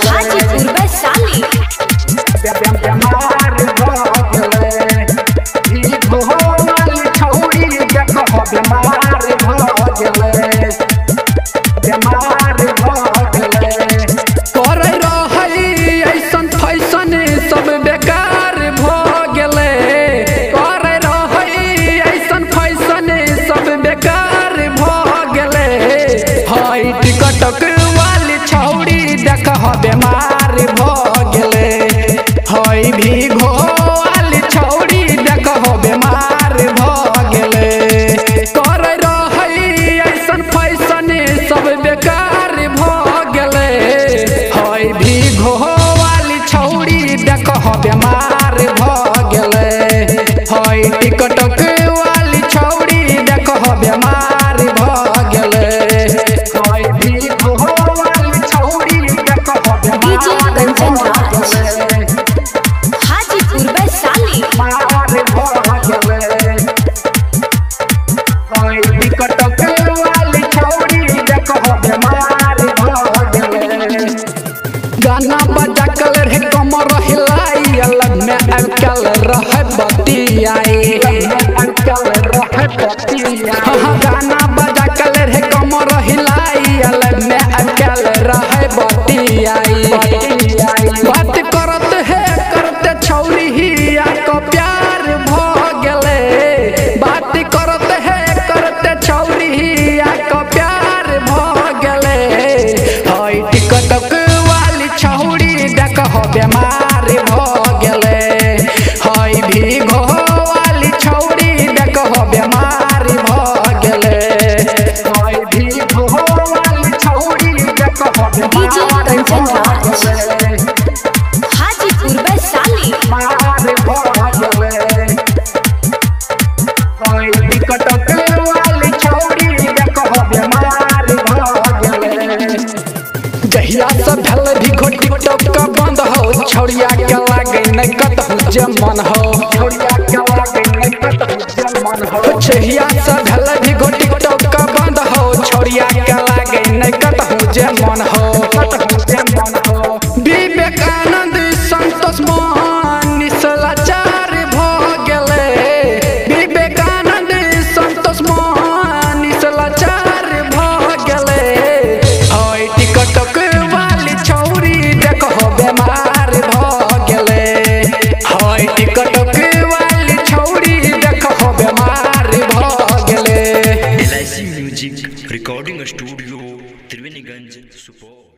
Hajipur Vaishali TikTok वाली छौड़ी देख बीमार भ गेले हई भीगो वाली छौड़ी देख बीमार भ गेले कर रही ऐसन फैशन सब बेकार भ गेले हई भीगो वाली छौड़ी देख बीमार भ गेले हई टिकटक वाली छौड़ी देख बीमार भ गेले हाजीपुर वैशाली गाना बजा कल रे कमर हिलाई अलग में अकल रह बतियाई गाना बजा कल रे कमर हिलाई अलग में अकल रह बतियाई बात करत है करते छौरी ही को प्यार भ गेले बात करत है करते छौरी ही को प्यार भ गेले हई टिकटक वाली छौरी देख बीमार भ गेले हई भीगो वाली छौरी देख बीमार भ गेले हई भीगो वाली छौरी देख बीमार भ गेले हाजीपुर वैशाली टिकटक वाली छौड़ी देख बीमार भ गेले जहिया से भल भी टिकटक का बंद हो छौड़िया के लागे नहीं कतहु जे मन हो छौड़िया के लागे नहीं कतहु जे मन हो जहिया से भल भी टिकटक का बंद हो छौड़िया के लागे नहीं कतहु जे मन हो विवेकानंद संतोष मोहन निसलाचार भ गेले विवेकानंद संतोष मोहन निसलाचार भ गेले हई टिकटक वाली छौरी देख बीमार भ गेले हई टिकटक वाली छौरी देख बीमार भ गेले। LIC music recording studio Triveniganj Supaul.